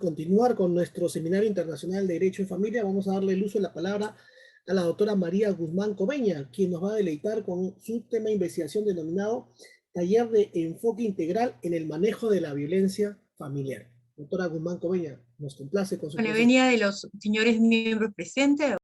Continuar con nuestro Seminario Internacional de Derecho de Familia, vamos a darle el uso de la palabra a la doctora María Guzmán Cobeña, quien nos va a deleitar con su tema de investigación denominado Taller de Enfoque Integral en el Manejo de la Violencia Familiar. Doctora Guzmán Cobeña, nos complace con su Con la presencia. venia de los señores miembros presentes,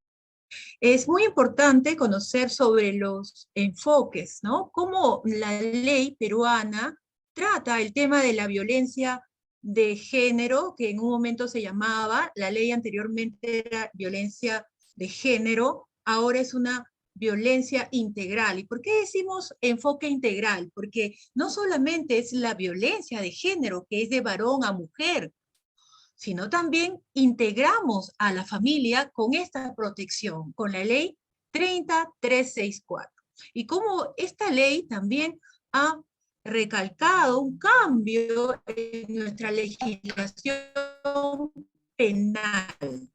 es muy importante conocer sobre los enfoques, ¿no? Cómo la ley peruana trata el tema de la violencia de género, que en un momento se llamaba, la ley anteriormente era violencia de género, ahora es una violencia integral. ¿Y por qué decimos enfoque integral? Porque no solamente es la violencia de género, que es de varón a mujer, sino también integramos a la familia con esta protección, con la ley 30364. Y como esta ley también ha recalcado un cambio en nuestra legislación penal.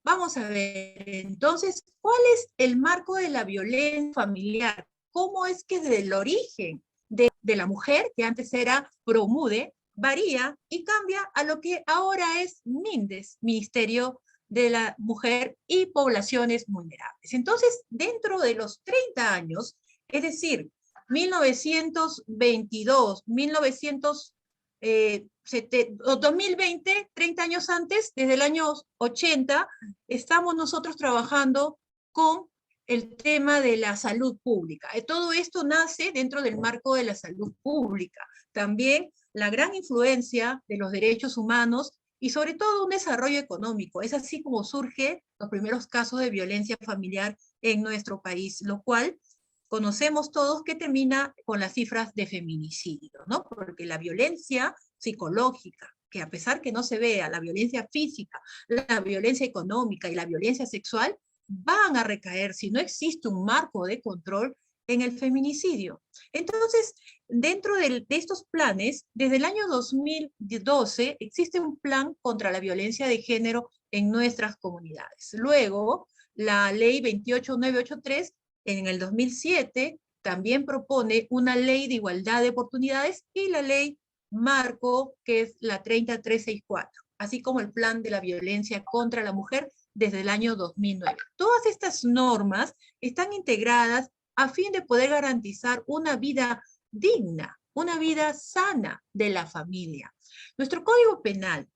Vamos a ver entonces, ¿cuál es el marco de la violencia familiar? ¿Cómo es que desde el origen de la mujer, que antes era PROMUDE, varía y cambia a lo que ahora es MINDES, Ministerio de la Mujer y Poblaciones Vulnerables? Entonces, dentro de los 30 años, es decir, 1922, 2020, 30 años antes, desde el año 80, estamos nosotros trabajando con el tema de la salud pública. Todo esto nace dentro del marco de la salud pública. También la gran influencia de los derechos humanos y sobre todo un desarrollo económico. Es así como surgen los primeros casos de violencia familiar en nuestro país, lo cual conocemos todos que termina con las cifras de feminicidio, ¿no? Porque la violencia psicológica, que a pesar que no se vea, la violencia física, la violencia económica y la violencia sexual, van a recaer si no existe un marco de control en el feminicidio. Entonces, dentro de estos planes, desde el año 2012 existe un plan contra la violencia de género en nuestras comunidades. Luego, la ley 28983 en el 2007 también propone una ley de igualdad de oportunidades y la ley marco, que es la 30364, así como el plan de la violencia contra la mujer desde el año 2009. Todas estas normas están integradas a fin de poder garantizar una vida digna, una vida sana de la familia. Nuestro Código Penal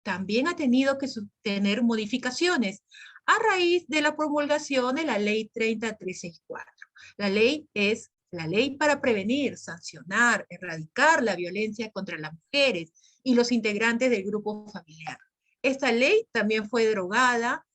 también ha tenido que tener modificaciones a raíz de la promulgación de la ley 30364. La ley es la ley para prevenir, sancionar, erradicar la violencia contra las mujeres y los integrantes del grupo familiar. Esta ley también fue derogada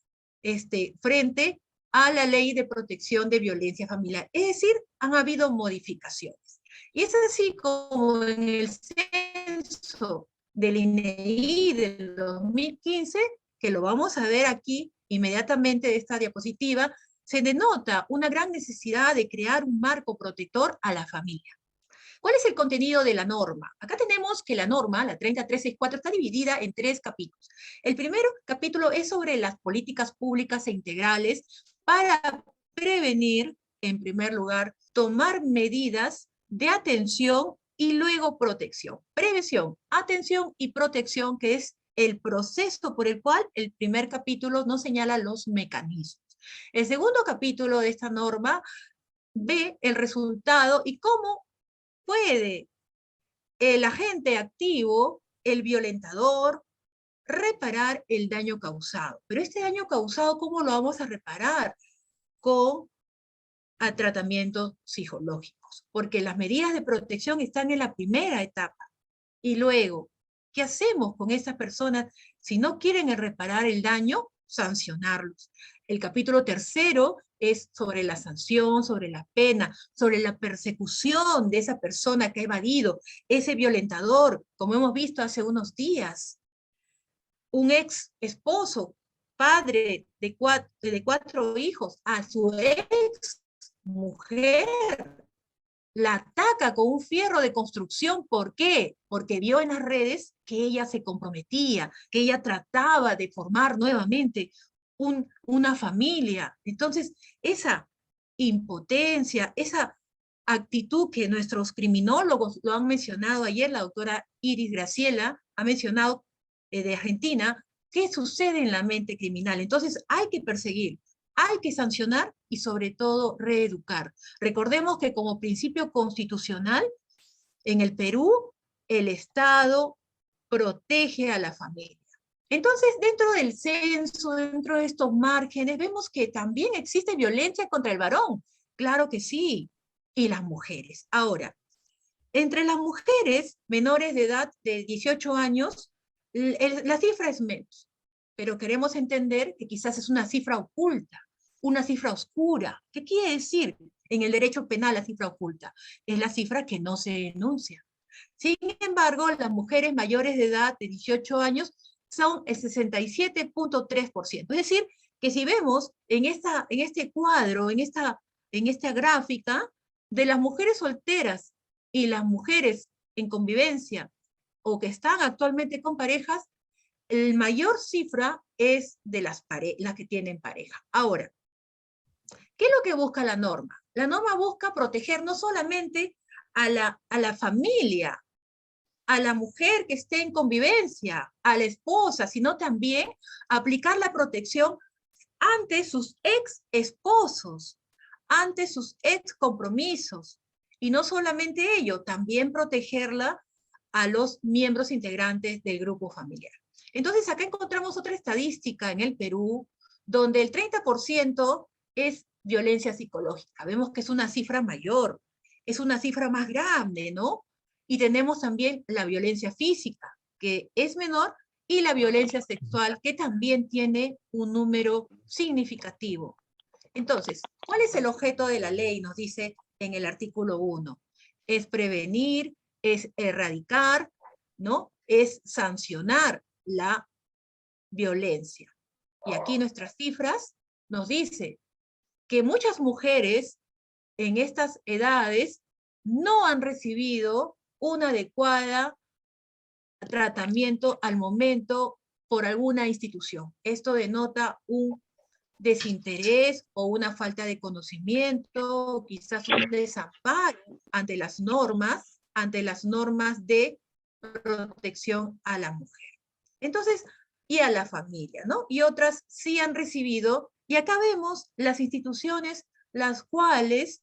frente a la ley de protección de violencia familiar. Es decir, han habido modificaciones. Y es así como en el censo del INEI del 2015, que lo vamos a ver aquí inmediatamente de esta diapositiva, se denota una gran necesidad de crear un marco protector a la familia. ¿Cuál es el contenido de la norma? Acá tenemos que la norma, la 30364, está dividida en 3 capítulos. El primer capítulo es sobre las políticas públicas e integrales para prevenir, en primer lugar, tomar medidas de atención y luego protección. Prevención, atención y protección, que es el proceso por el cual el primer capítulo nos señala los mecanismos. El segundo capítulo de esta norma ve el resultado y cómo puede el agente activo, el violentador, reparar el daño causado. Pero este daño causado, ¿cómo lo vamos a reparar? Con tratamientos psicológicos, porque las medidas de protección están en la primera etapa. Y luego, ¿qué hacemos con esas personas si no quieren reparar el daño? Sancionarlos. El capítulo tercero es sobre la sanción, sobre la pena, sobre la persecución de esa persona que ha evadido, ese violentador, como hemos visto hace unos días, un ex esposo, padre de cuatro hijos, a su ex mujer la ataca con un fierro de construcción. ¿Por qué? Porque vio en las redes que ella se comprometía, que ella trataba de formar nuevamente una familia. Entonces, esa impotencia, esa actitud que nuestros criminólogos lo han mencionado ayer, la doctora Iris Graciela ha mencionado de Argentina, qué sucede en la mente criminal. Entonces hay que perseguir, hay que sancionar y sobre todo reeducar. Recordemos que como principio constitucional, en el Perú, el Estado protege a la familia. Entonces, dentro del censo, dentro de estos márgenes, vemos que también existe violencia contra el varón. Claro que sí. Y las mujeres. Ahora, entre las mujeres menores de edad de 18 años, la cifra es menos, pero queremos entender que quizás es una cifra oculta, una cifra oscura. ¿Qué quiere decir en el derecho penal la cifra oculta? Es la cifra que no se denuncia. Sin embargo, las mujeres mayores de edad de 18 años son el 67.3%. Es decir, que si vemos en este cuadro, en esta gráfica, de las mujeres solteras y las mujeres en convivencia o que están actualmente con parejas, el mayor cifra es de las que tienen pareja. Ahora, ¿qué es lo que busca la norma? La norma busca proteger no solamente a la familia, a la mujer que esté en convivencia, a la esposa, sino también aplicar la protección ante sus ex esposos, ante sus ex compromisos. Y no solamente ello, también protegerla a los miembros integrantes del grupo familiar. Entonces acá encontramos otra estadística en el Perú, donde el 30% es violencia psicológica. Vemos que es una cifra mayor, es una cifra más grande, ¿no? Y tenemos también la violencia física, que es menor, y la violencia sexual, que también tiene un número significativo. Entonces, ¿cuál es el objeto de la ley? Nos dice en el artículo 1. Es prevenir, es erradicar, ¿no? Es sancionar la violencia. Y aquí nuestras cifras nos dice que muchas mujeres en estas edades no han recibido un adecuado tratamiento al momento por alguna institución. Esto denota un desinterés o una falta de conocimiento, quizás un desamparo ante las normas de protección a la mujer. Entonces, y a la familia, ¿no? Y otras sí han recibido, y acá vemos las instituciones las cuales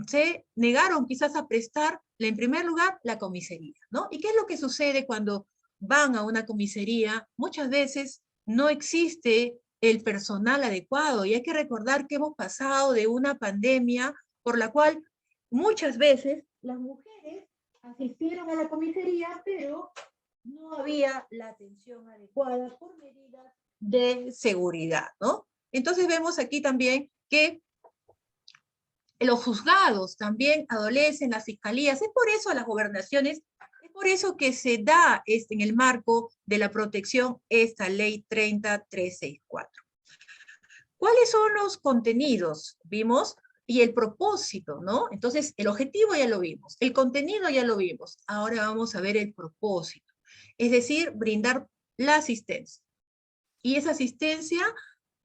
se negaron quizás a prestar, en primer lugar, la comisaría, ¿no? ¿Y qué es lo que sucede cuando van a una comisaría? Muchas veces no existe el personal adecuado y hay que recordar que hemos pasado de una pandemia por la cual muchas veces las mujeres asistieron a la comisaría, pero no había la atención adecuada por medidas de seguridad, ¿no? Entonces vemos aquí también que los juzgados también adolecen, las fiscalías, es por eso a las gobernaciones, es por eso que se da en el marco de la protección esta ley 30364. ¿Cuáles son los contenidos? Vimos, y el propósito, ¿no? Entonces, el objetivo ya lo vimos, el contenido ya lo vimos, ahora vamos a ver el propósito, es decir, brindar la asistencia. Y esa asistencia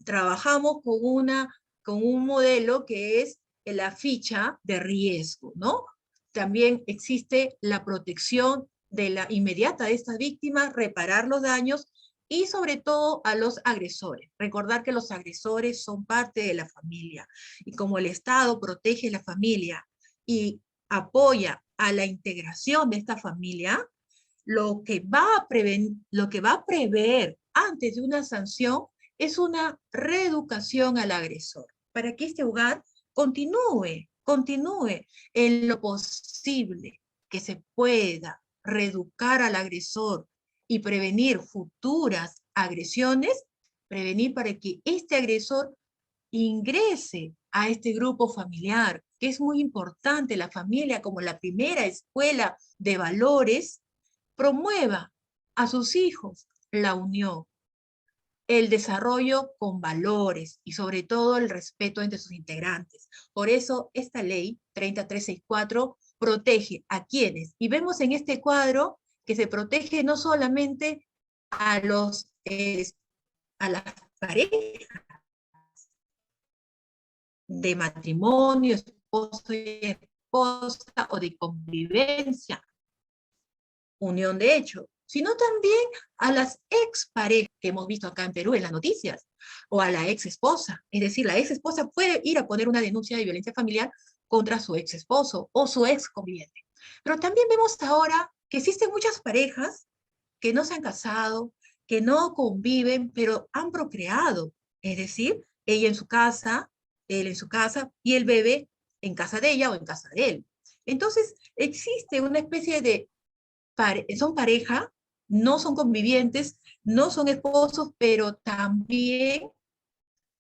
trabajamos con un modelo que es la ficha de riesgo, ¿no? También existe la protección de la inmediata de estas víctimas, reparar los daños y sobre todo a los agresores. Recordar que los agresores son parte de la familia y como el Estado protege la familia y apoya a la integración de esta familia, lo que va a prever antes de una sanción es una reeducación al agresor, para que este hogar continúe en lo posible, que se pueda reeducar al agresor y prevenir futuras agresiones, prevenir para que este agresor ingrese a este grupo familiar, que es muy importante, la familia como la primera escuela de valores, promueva a sus hijos la unión, el desarrollo con valores y sobre todo el respeto entre sus integrantes. Por eso esta ley 30364 protege a quienes, y vemos en este cuadro que se protege no solamente a a las parejas de matrimonio, esposo y esposa, o de convivencia, unión de hecho, sino también a las exparejas que hemos visto acá en Perú en las noticias, o a la ex esposa. Es decir, la ex esposa puede ir a poner una denuncia de violencia familiar contra su ex esposo o su ex conviviente. Pero también vemos ahora que existen muchas parejas que no se han casado, que no conviven, pero han procreado. Es decir, ella en su casa, él en su casa y el bebé en casa de ella o en casa de él. Entonces, existe una especie de, son pareja, no son convivientes, no son esposos, pero también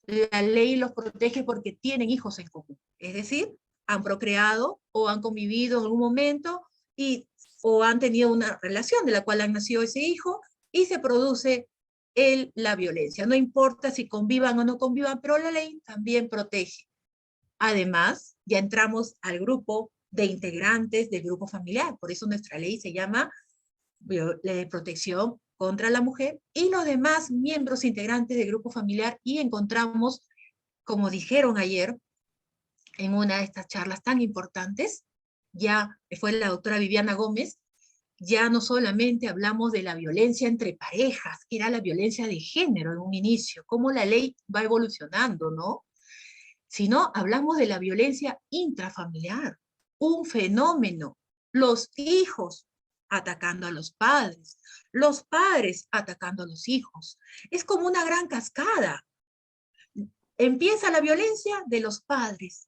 la ley los protege porque tienen hijos en común. Es decir, han procreado o han convivido en algún momento y, o han tenido una relación de la cual han nacido ese hijo y se produce la violencia. No importa si convivan o no convivan, pero la ley también protege. Además, ya entramos al grupo de integrantes del grupo familiar. Por eso nuestra ley se llama protección contra la mujer y los demás miembros integrantes del grupo familiar, y encontramos, como dijeron ayer, en una de estas charlas tan importantes, ya fue la doctora Viviana Gómez, ya no solamente hablamos de la violencia entre parejas, que era la violencia de género en un inicio, cómo la ley va evolucionando, ¿no? Sino hablamos de la violencia intrafamiliar, un fenómeno, los hijos atacando a los padres atacando a los hijos. Es como una gran cascada. Empieza la violencia de los padres,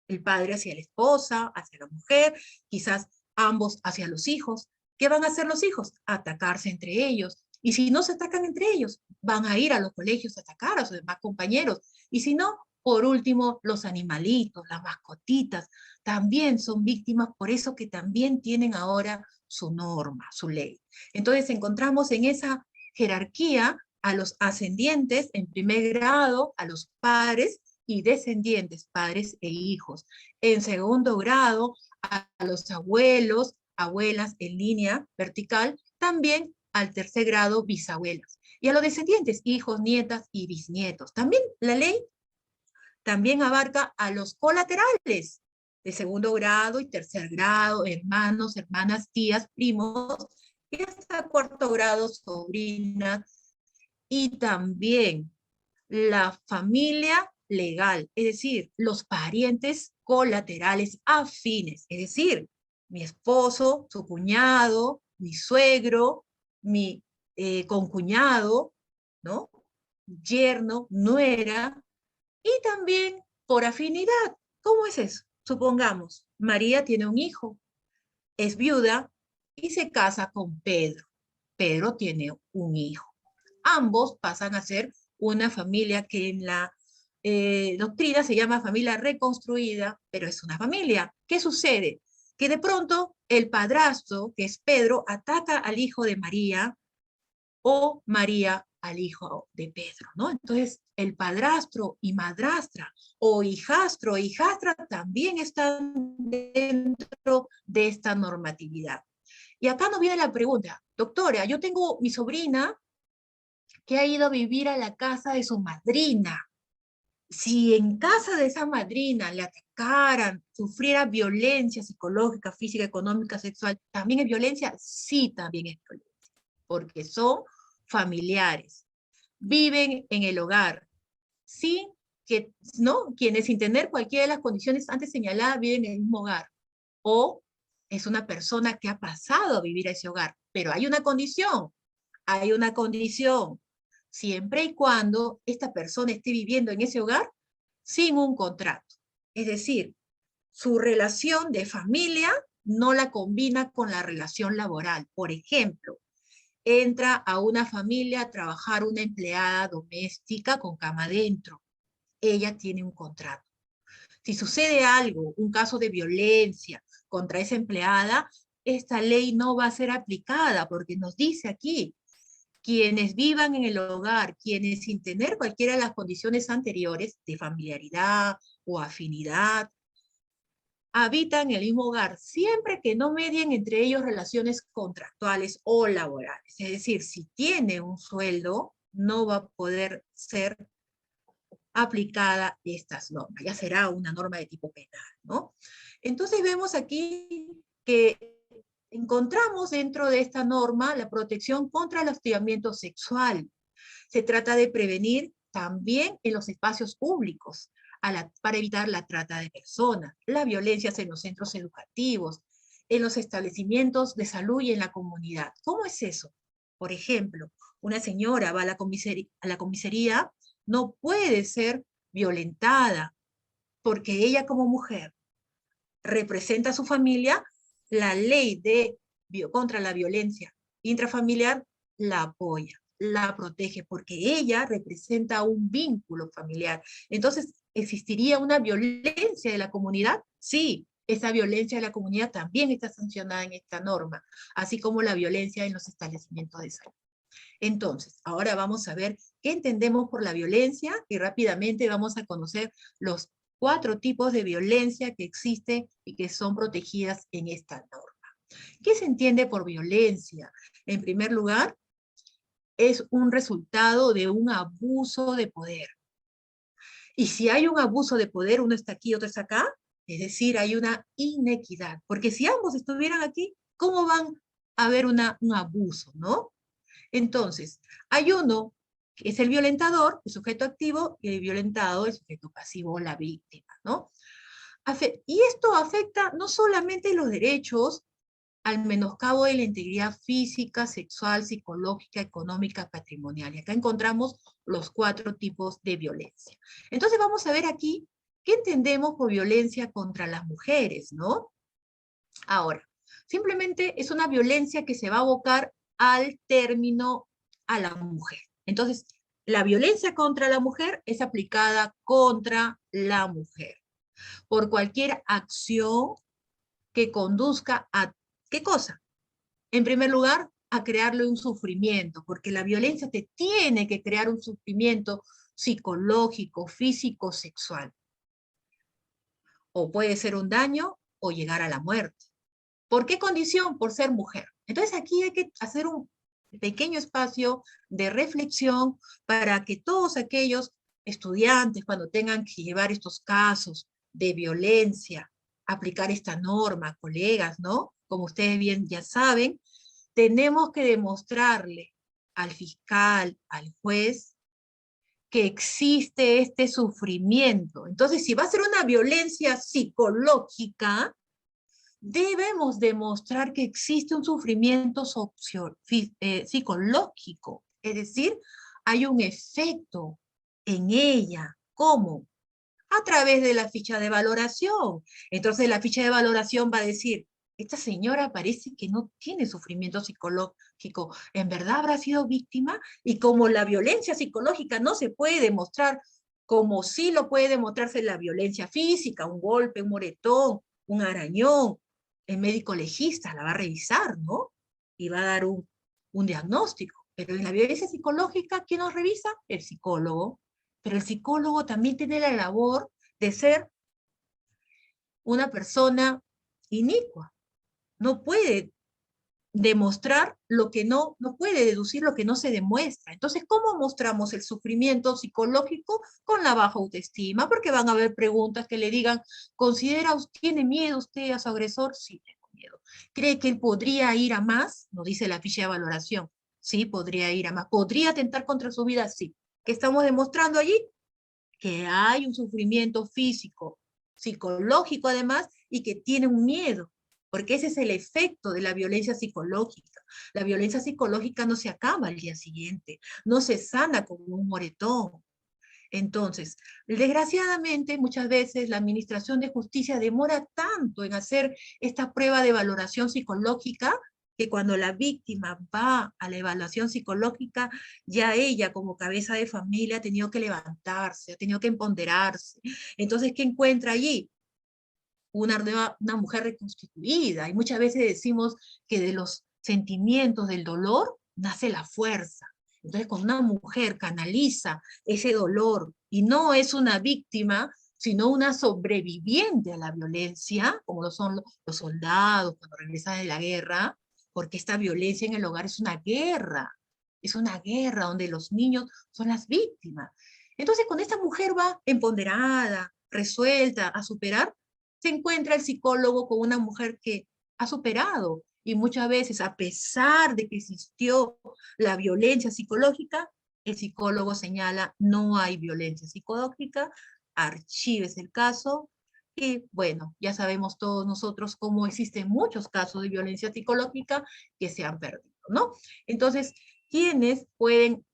el padre hacia la esposa, hacia la mujer, quizás ambos hacia los hijos. ¿Qué van a hacer los hijos? Atacarse entre ellos. Y si no se atacan entre ellos, van a ir a los colegios a atacar a sus demás compañeros. Y si no, por último, los animalitos, las mascotitas, también son víctimas, por eso que también tienen ahora su norma, su ley. Entonces encontramos en esa jerarquía a los ascendientes en primer grado, a los padres, y descendientes, padres e hijos. En segundo grado, a los abuelos, abuelas en línea vertical, también al tercer grado, bisabuelas. Y a los descendientes, hijos, nietas y bisnietos. También la ley también abarca a los colaterales de segundo grado y tercer grado, hermanos, hermanas, tías, primos, y hasta cuarto grado, sobrinas, y también la familia legal, es decir, los parientes colaterales afines, es decir, mi esposo, su cuñado, mi suegro, mi concuñado, ¿no? Yerno, nuera, y también por afinidad. ¿Cómo es eso? Supongamos, María tiene un hijo, es viuda y se casa con Pedro. Pedro tiene un hijo. Ambos pasan a ser una familia que en la doctrina se llama familia reconstruida, pero es una familia. ¿Qué sucede? Que de pronto el padrastro, que es Pedro, ataca al hijo de María o María al hijo de Pedro, ¿no? Entonces, el padrastro y madrastra o hijastro e hijastra también están dentro de esta normatividad. Y acá nos viene la pregunta, doctora, yo tengo mi sobrina que ha ido a vivir a la casa de su madrina. Si en casa de esa madrina le atacaran, sufriera violencia psicológica, física, económica, sexual, ¿también es violencia? Sí, también es violencia, porque son familiares, viven en el hogar, sin que, ¿no? Quienes sin tener cualquiera de las condiciones antes señaladas viven en el mismo hogar, o es una persona que ha pasado a vivir a ese hogar, pero hay una condición, siempre y cuando esta persona esté viviendo en ese hogar sin un contrato. Es decir, su relación de familia no la combina con la relación laboral. Por ejemplo, entra a una familia a trabajar una empleada doméstica con cama adentro. Ella tiene un contrato. Si sucede algo, un caso de violencia contra esa empleada, esta ley no va a ser aplicada porque nos dice aquí, quienes vivan en el hogar, quienes sin tener cualquiera de las condiciones anteriores de familiaridad o afinidad, habitan en el mismo hogar, siempre que no medien entre ellos relaciones contractuales o laborales. Es decir, si tiene un sueldo, no va a poder ser aplicada estas normas, ya será una norma de tipo penal, ¿no? Entonces vemos aquí que encontramos dentro de esta norma la protección contra el hostigamiento sexual. Se trata de prevenir también en los espacios públicos, para evitar la trata de personas, las violencias en los centros educativos, en los establecimientos de salud y en la comunidad. ¿Cómo es eso? Por ejemplo, una señora va a la comisaría, no puede ser violentada, porque ella como mujer representa a su familia. La ley contra la violencia intrafamiliar la apoya, la protege, porque ella representa un vínculo familiar. Entonces, ¿existiría una violencia de la comunidad? Sí, esa violencia de la comunidad también está sancionada en esta norma, así como la violencia en los establecimientos de salud. Entonces, ahora vamos a ver qué entendemos por la violencia y rápidamente vamos a conocer los 4 tipos de violencia que existen y que son protegidas en esta norma. ¿Qué se entiende por violencia? En primer lugar, es un resultado de un abuso de poder. Y si hay un abuso de poder, uno está aquí, otro está acá, es decir, hay una inequidad. Porque si ambos estuvieran aquí, ¿cómo van a haber un abuso, no? Entonces, hay uno que es el violentador, el sujeto activo, y el violentado, el sujeto pasivo, la víctima, ¿no? Y esto afecta no solamente los derechos al menoscabo de la integridad física, sexual, psicológica, económica, patrimonial. Y acá encontramos los 4 tipos de violencia. Entonces vamos a ver aquí qué entendemos por violencia contra las mujeres, ¿no? Ahora, simplemente es una violencia que se va a abocar al término a la mujer. Entonces, la violencia contra la mujer es aplicada contra la mujer por cualquier acción que conduzca a, ¿qué cosa? En primer lugar, a crearle un sufrimiento, porque la violencia te tiene que crear un sufrimiento psicológico, físico, sexual. O puede ser un daño o llegar a la muerte. ¿Por qué condición? Por ser mujer. Entonces aquí hay que hacer un pequeño espacio de reflexión para que todos aquellos estudiantes, cuando tengan que llevar estos casos de violencia, aplicar esta norma, colegas, ¿no? Como ustedes bien ya saben, tenemos que demostrarle al fiscal, al juez, que existe este sufrimiento. Entonces, si va a ser una violencia psicológica, debemos demostrar que existe un sufrimiento psicológico, es decir, hay un efecto en ella. ¿Cómo? A través de la ficha de valoración. Entonces la ficha de valoración va a decir, esta señora parece que no tiene sufrimiento psicológico, ¿en verdad habrá sido víctima? Y como la violencia psicológica no se puede demostrar como sí lo puede demostrarse la violencia física, un golpe, un moretón, un arañón, el médico legista la va a revisar, ¿no? Y va a dar un diagnóstico. Pero en la violencia psicológica, ¿quién nos revisa? El psicólogo. Pero el psicólogo también tiene la labor de ser una persona inicua. No puede demostrar lo que no puede deducir lo que no se demuestra. Entonces, ¿cómo mostramos el sufrimiento psicológico? Con la baja autoestima, porque van a haber preguntas que le digan, ¿tiene miedo usted a su agresor? Sí, tengo miedo. ¿Cree que él podría ir a más? Nos dice la ficha de valoración. Sí, podría ir a más. ¿Podría atentar contra su vida? Sí. ¿Qué estamos demostrando allí? Que hay un sufrimiento físico, psicológico además, y que tiene un miedo, porque ese es el efecto de la violencia psicológica. La violencia psicológica no se acaba al día siguiente, no se sana como un moretón. Entonces, desgraciadamente, muchas veces la Administración de Justicia demora tanto en hacer esta prueba de valoración psicológica que cuando la víctima va a la evaluación psicológica, ya ella como cabeza de familia ha tenido que levantarse, ha tenido que empoderarse. Entonces, ¿qué encuentra allí? Una mujer reconstituida. Y muchas veces decimos que de los sentimientos del dolor nace la fuerza. Entonces, cuando una mujer canaliza ese dolor y no es una víctima, sino una sobreviviente a la violencia, como lo son los soldados cuando regresan de la guerra, porque esta violencia en el hogar es una guerra donde los niños son las víctimas. Entonces, cuando esta mujer va empoderada, resuelta a superar, se encuentra el psicólogo con una mujer que ha superado Y muchas veces, a pesar de que existió la violencia psicológica, el psicólogo señala, no hay violencia psicológica, archives el caso, y bueno, ya sabemos todos nosotros cómo existen muchos casos de violencia psicológica que se han perdido, ¿no? Entonces, ¿quiénes pueden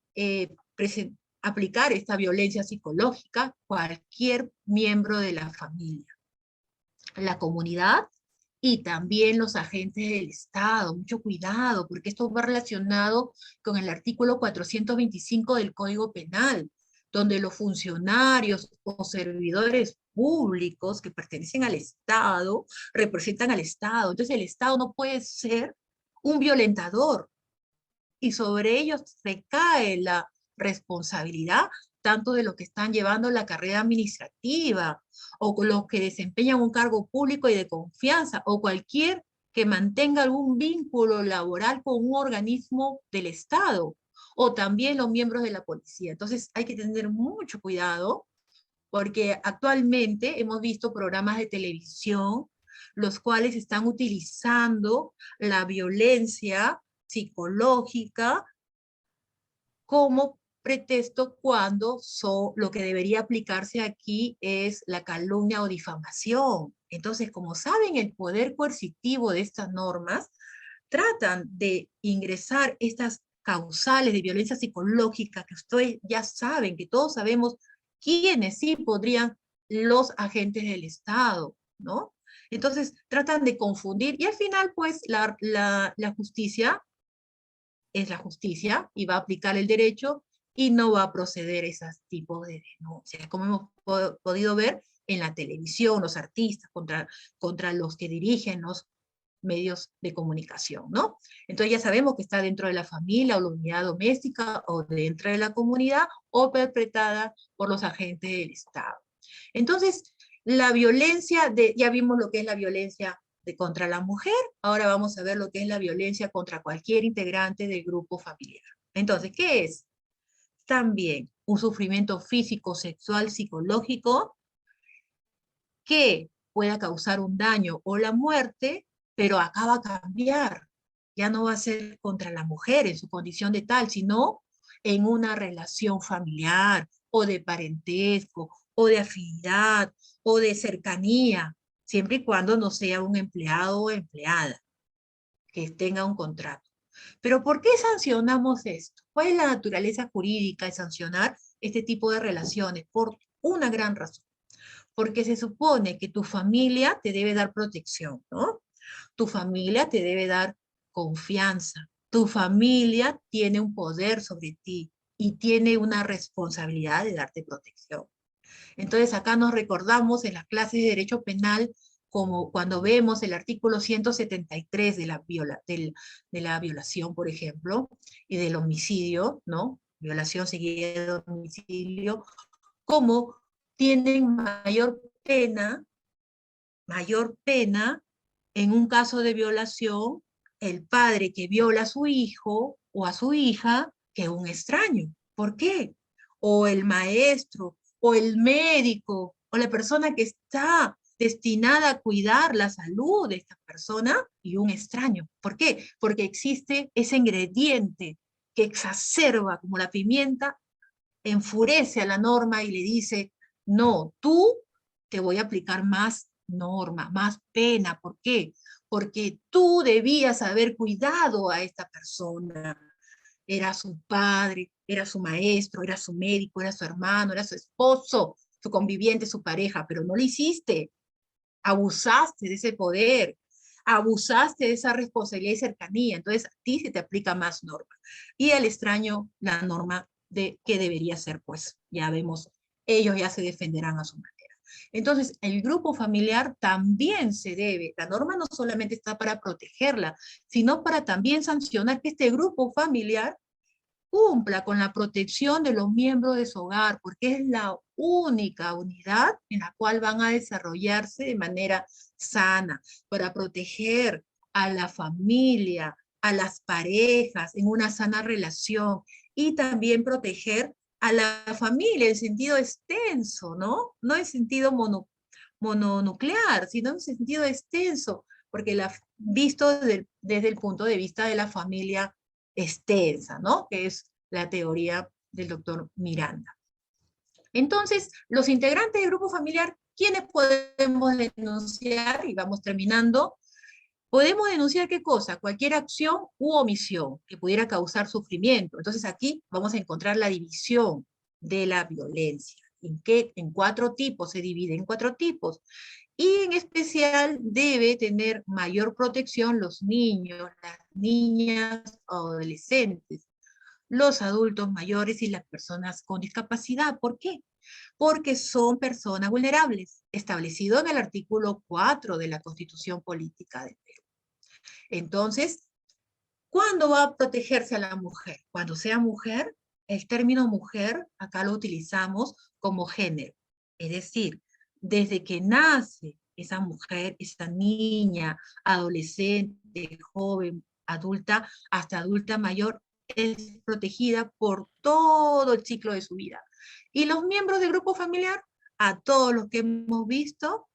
aplicar esta violencia psicológica? Cualquier miembro de la familia, la comunidad y también los agentes del Estado. Mucho cuidado, porque esto va relacionado con el artículo 425 del Código Penal, donde los funcionarios o servidores públicos que pertenecen al Estado representan al Estado. Entonces el Estado no puede ser un violentador, y sobre ellos recae la responsabilidad tanto de los que están llevando la carrera administrativa, o con los que desempeñan un cargo público y de confianza, o cualquier que mantenga algún vínculo laboral con un organismo del Estado, o también los miembros de la policía. Entonces hay que tener mucho cuidado, porque actualmente hemos visto programas de televisión los cuales están utilizando la violencia psicológica como pretexto cuando lo que debería aplicarse aquí es la calumnia o difamación. Entonces, como saben el poder coercitivo de estas normas, tratan de ingresar estas causales de violencia psicológica que ustedes ya saben, que todos sabemos quiénes sí podrían, los agentes del Estado, ¿no? Entonces tratan de confundir y al final pues la justicia es la justicia y va a aplicar el derecho y no va a proceder esos tipos de denuncias, como hemos podido ver en la televisión, los artistas contra los que dirigen los medios de comunicación, ¿no? Entonces ya sabemos que está dentro de la familia o la unidad doméstica o dentro de la comunidad o perpetrada por los agentes del Estado. Entonces, la violencia, ya vimos lo que es la violencia contra la mujer, ahora vamos a ver lo que es la violencia contra cualquier integrante del grupo familiar. Entonces, ¿qué es? También un sufrimiento físico, sexual, psicológico que pueda causar un daño o la muerte, pero acá va a cambiar. Ya no va a ser contra la mujer en su condición de tal, sino en una relación familiar o de parentesco o de afinidad o de cercanía, siempre y cuando no sea un empleado o empleada que tenga un contrato. Pero ¿por qué sancionamos esto? ¿Cuál es la naturaleza jurídica de sancionar este tipo de relaciones? Por una gran razón. Porque se supone que tu familia te debe dar protección, ¿no? Tu familia te debe dar confianza. Tu familia tiene un poder sobre ti y tiene una responsabilidad de darte protección. Entonces acá nos recordamos en las clases de derecho penal como cuando vemos el artículo 173 de la violación, por ejemplo, y del homicidio, ¿no? Violación seguida de homicidio, como tienen mayor pena en un caso de violación el padre que viola a su hijo o a su hija que un extraño. ¿Por qué? O el maestro, o el médico, o la persona que está destinada a cuidar la salud de esta persona y un extraño. ¿Por qué? Porque existe ese ingrediente que exacerba como la pimienta, enfurece a la norma y le dice, no, tú te voy a aplicar más norma, más pena. ¿Por qué? Porque tú debías haber cuidado a esta persona. Era su padre, era su maestro, era su médico, era su hermano, era su esposo, su conviviente, su pareja, pero no lo hiciste. Abusaste de ese poder, abusaste de esa responsabilidad y cercanía, entonces a ti se te aplica más norma. Y al extraño, la norma de que debería ser, pues ya vemos, ellos ya se defenderán a su manera. Entonces, el grupo familiar también se debe, la norma no solamente está para protegerla, sino para también sancionar que este grupo familiar cumpla con la protección de los miembros de su hogar, porque es la única unidad en la cual van a desarrollarse de manera sana, para proteger a la familia, a las parejas en una sana relación y también proteger a la familia en sentido extenso, ¿no? No en sentido mononuclear, sino en sentido extenso, porque visto desde el punto de vista de la familia extensa, ¿no? Que es la teoría del doctor Miranda. Entonces, los integrantes del grupo familiar, ¿quiénes podemos denunciar? Y vamos terminando. Podemos denunciar qué cosa, cualquier acción u omisión que pudiera causar sufrimiento. Entonces aquí vamos a encontrar la división de la violencia. En 4 tipos, se divide en 4 tipos. Y en especial debe tener mayor protección los niños, las niñas, adolescentes, los adultos mayores y las personas con discapacidad. ¿Por qué? Porque son personas vulnerables, establecido en el artículo 4 de la Constitución Política del Perú. Entonces, ¿cuándo va a protegerse a la mujer? Cuando sea mujer, el término mujer acá lo utilizamos como género. Es decir, desde que nace esa mujer, esa niña, adolescente, joven, adulta, hasta adulta mayor, es protegida por todo el ciclo de su vida. Y los miembros del grupo familiar, a todos los que hemos visto,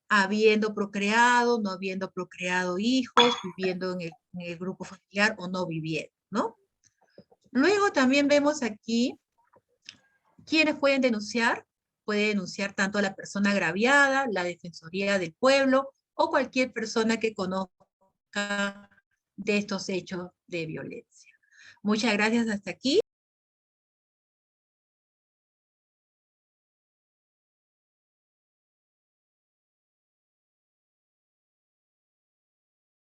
habiendo procreado, no habiendo procreado hijos, viviendo en el grupo familiar o no viviendo, ¿no? Luego también vemos aquí quiénes pueden denunciar. Puede denunciar tanto a la persona agraviada, la Defensoría del Pueblo o cualquier persona que conozca de estos hechos de violencia. Muchas gracias hasta aquí.